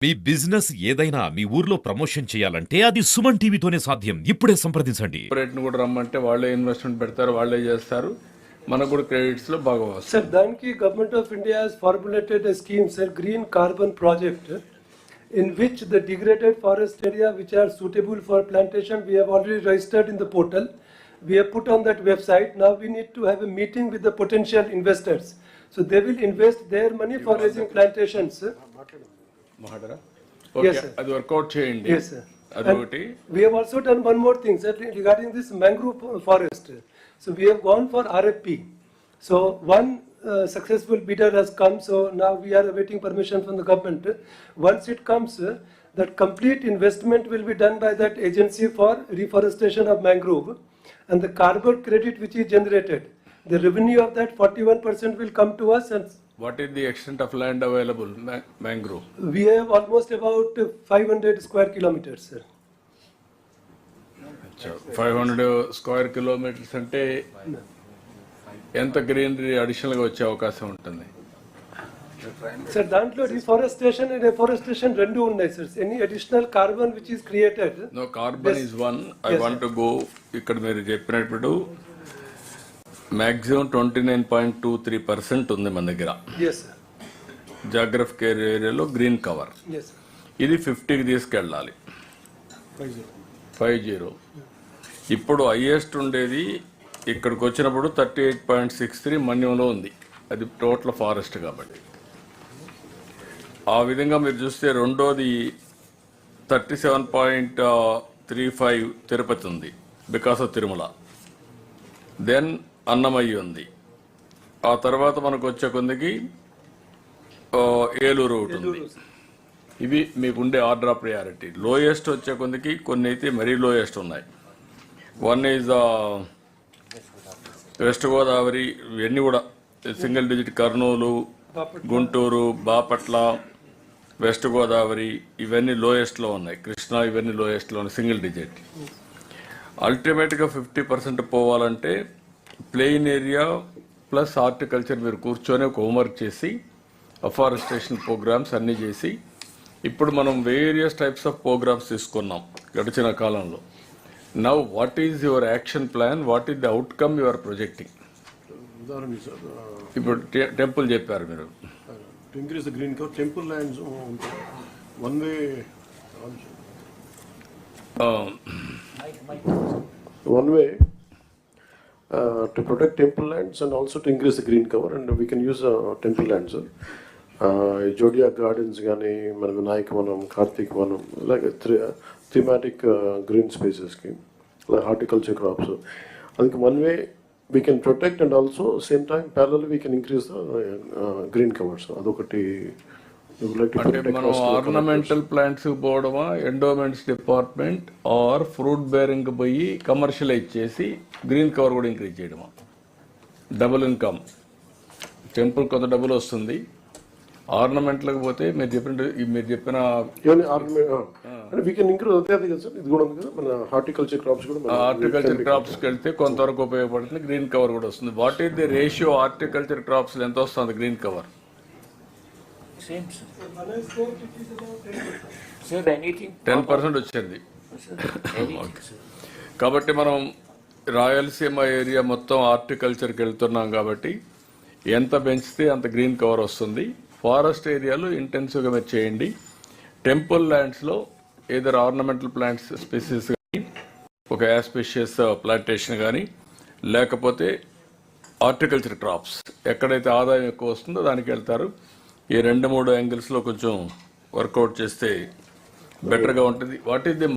మీ business ఏదైనా మీ ఊర్లో promotion చేయాలంటే అది సుమన్ టీవీతోనే సాధ్యం. ఇప్పుడే సంప్రదించండి. కార్పొరేట్ను కూడా రమ్మంటే వాళ్ళే ఇన్వెస్ట్మెంట్ పెడతారు, వాళ్ళే చేస్తారు. మనకు కూడా క్రెడిట్స్ లో బాగా వస్తుంది. Sir, దానికి Government of India has formulated a scheme, sir, Green Carbon Project, in which the degraded forest area which are suitable for plantation, we have already registered in the portal. We have put on that website. Now we need to have a meeting with the potential investors. So they will invest their money for raising plantations. మాట్లాడరా? Yes, okay, sir. అది work out చేయండి. Yes, sir. అదొకటి. We have also done one more thing, sir, regarding this mangrove forest. So we have gone for RFP. So one successful bidder has come. So now we are awaiting permission from the government. Once it comes, that complete investment will be done by that agency for reforestation of mangrove, and the carbon credit which is generated, the revenue of that 41% will come to us, and what is the extent of land available mangrove? we have almost about 500 square kilometers, sir. 500 square kilometres అంటే ఎంత greenery additional గా వచ్చే అవకాశం ఉంటుంది? Sir, దాంట్లో reforestation and afforestation రెండు ఉన్నాయి, sir. Any additional carbon which is created. No, carbon is one. I want to go. ఇక్కడ మీరు చెప్పినప్పుడు మాక్సిమం 29.23% ఉంది మన దగ్గర Yes, sir. జాగ్రఫికల్ ఏరియాలో గ్రీన్ కవర్. Yes, sir. ఇది 50కి తీసుకెళ్ళాలి. 50. ఇప్పుడు హైయెస్ట్ ఉండేది ఇక్కడికి వచ్చినప్పుడు 38.63 మన్యంలో ఉంది. అది టోటల్ ఫారెస్ట్ కాబట్టి. ఆ విధంగా మీరు చూస్తే రెండోది 37.35 తిరుపతి ఉంది, because of Tirumala. Then Annamayya ఉంది. ఆ తర్వాత మనకు వచ్చే కొందికి ఏలూరు ఒకటి ఉంది. ఇవి మీకు ఉండే ఆర్డర్ ఆఫ్ ప్రయారిటీ. లోయెస్ట్ వచ్చే కొందికి కొన్ని అయితే మరీ లోయెస్ట్ ఉన్నాయి. వన్ ఈజ్ వెస్ట్ గోదావరి, ఇవన్నీ కూడా single digit. Kurnool, Guntur, Bapatla, west Godavari ఇవన్నీ లోయెస్ట్లో ఉన్నాయి. కృష్ణా ఇవన్నీ లోయెస్ట్లో ఉన్నాయి, సింగిల్ డిజిట్. అల్టిమేట్గా 50% పోవాలంటే ప్లెయిన్ ఏరియా ప్లస్ హార్టికల్చర్ మీరు కూర్చొని ఒక హోంవర్క్ చేసి అఫారెస్టేషన్ ప్రోగ్రామ్స్ అన్నీ చేసి, ఇప్పుడు మనం వేరియస్ టైప్స్ ఆఫ్ ప్రోగ్రామ్స్ తీసుకున్నాం గడిచిన కాలంలో. Now what is your action plan? What is the outcome you are projecting? ఇప్పుడు టెంపుల్ చెప్పారు మీరు. To increase the green cover, temple lands, one way to protect temple lands and also to increase the green cover, and we can use temple lands. Zodiac Gardens, Gani, Vinayak Vanam, Karthik Vanam, like a thematic green spaces scheme, like horticulture crops. I think one way we can protect, and also same time parallelly we can increase the green covers. Adokati we would like to అంటే protect మనం ornamental plants పోవడమా, endowments department or fruit bearing పోయి commercialize చేసి green cover కూడా increase చేయడమా? Double income. Temple కొంత double వస్తుంది. ఆర్నమెంట్లకు పోతే మీరు చెప్పిన even and we can increase అదే కదా సార్. ఇది కూడా ఉంది కదా మన హార్టికల్చర్ క్రాప్స్ కూడా హార్టికల్చర్ క్రాప్స్కి వెళ్తే కొంతవరకు ఉపయోగపడుతుంది. గ్రీన్ కవర్ కూడా వస్తుంది. What is the ratio horticulture crops ఎంత వస్తుంది green cover? Same, sir. Sir, anything? 10% వచ్చింది. Anything, sir. కాబట్టి మనం రాయలసీమ ఏరియా మొత్తం హార్టికల్చర్కి వెళ్తున్నాం కాబట్టి ఎంత పెంచితే అంత గ్రీన్ కవర్ వస్తుంది. ఫారెస్ట్ ఏరియాలో ఇంటెన్సివ్గా మీరు చేయండి. టెంపుల్ ల్యాండ్స్లో ఏదర్ ఆర్నమెంటల్ ప్లాంట్స్ స్పెసీస్ కానీ, ఒక యాస్పెషియస్ ప్లాంటేషన్ కానీ, లేకపోతే హార్టికల్చర్ క్రాప్స్ ఎక్కడైతే ఆదాయం ఎక్కువ వస్తుందో దానికి వెళ్తారు. ఈ 2-3 యాంగిల్స్లో కొంచెం వర్కౌట్ చేస్తే బెటర్గా ఉంటుంది. What is the